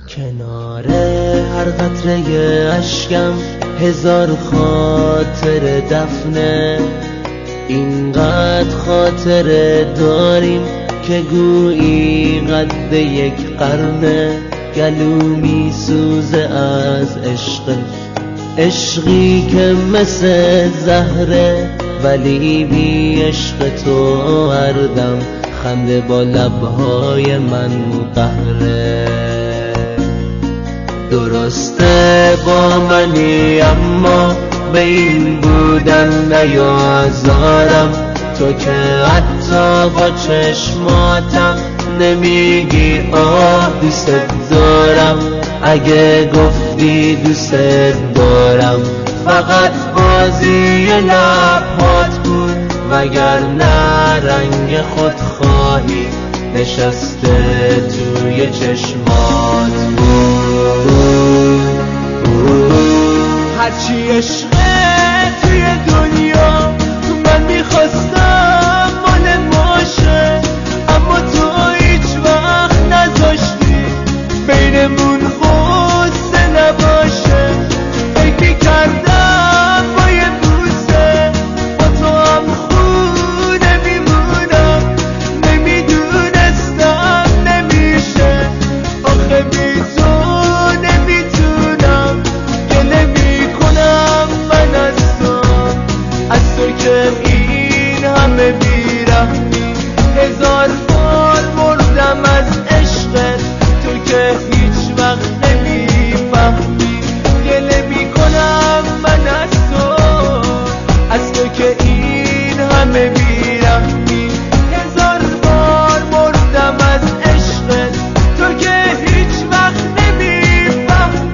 کنار هر قطره اشکم هزار خاطر دفنه، اینقدر خاطره داریم که گویی قد یک قرنه. گلو می سوزه از عشقی که مثل زهره، ولی بی عشق تو هر دم خنده با لبهای من قهره. درسته با منی اما به این بودن نیازارم، تو که حتی با چشماتم نمیگی آه دوست دارم. اگه گفتی دوست دارم فقط بازی لبهات بود، وگرنه رنگ خودخواهی نشسته توی چشمات بود. هرچی عشقه توی دنیا من میخواستم مال ماشه، اما تو هیچ وقت نذاشتی بینمون غصه نباشه. فکر کردم با یه بوسه با تو هم خونه میمونم، نمیدونستم نمیشه، آخه بی تو نمیتونم. گله میکنم من از تو که این همه بیرحمی. هزار بار مردم از عشقت، تو که هیچ وقت نمیفهمی. گله میکنم من از تو که این همه بیرحمی. هزار بار مردم از عشقت، تو که هیچ وقت نمیفهمی.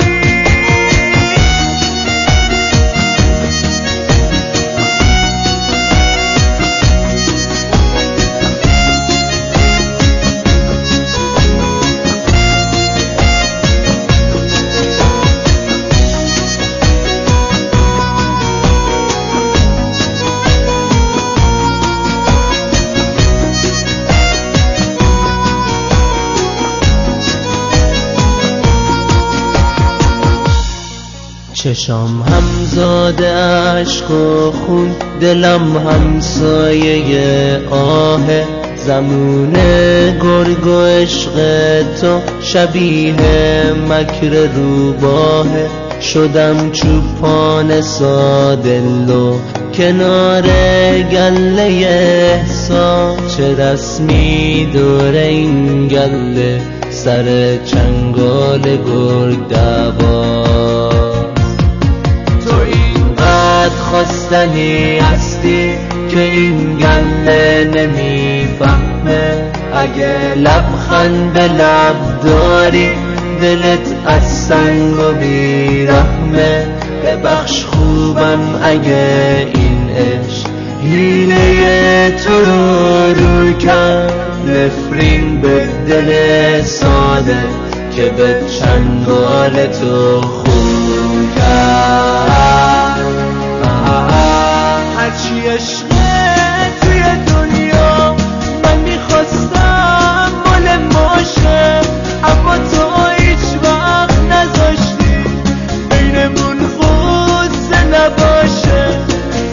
چشام همزاد عشق و خون، دلم همسایه آهه. زمون گرگ و عشق تو شبیه مکر روباهه. شدم چوپان سادلو کنار گله احساس، چه رسمی دور این گله سر چنگال گرگ دوا. خواستنی هستی که این گله نمیفهمه. اگه لبخند به لب داری دلت از سنگ و بیرحمه. ببخش خوبم اگه این عشق حیله تو رو کرد. نفرین به دل ساده که به چنگال تو خون کرد. هرچی عشقه توی دنیا من میخواستم مال ماشه، اما تو هیچ وقت نذاشتی بینمون غصه نباشه.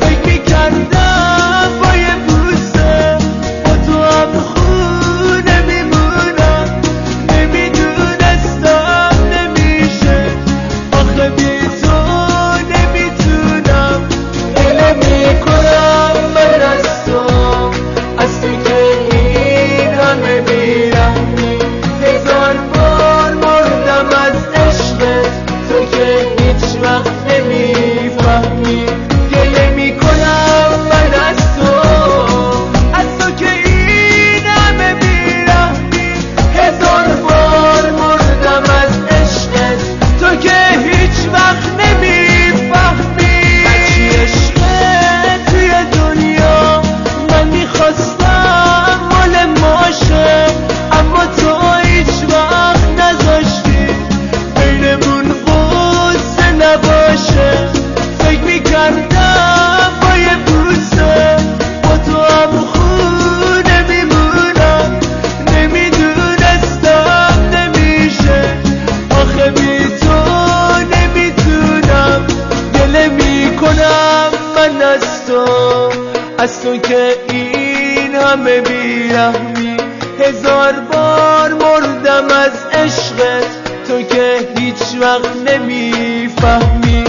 فکر کردم با یه بوسه با تو هم خونه میمونم، نمیدونستم نمیشه، آخه بی تو نمیتونم. گله میکنم از تو که این همه بیرحمی. هزار بار مردم از عشقت، تو که هیچ وقت نمیفهمی.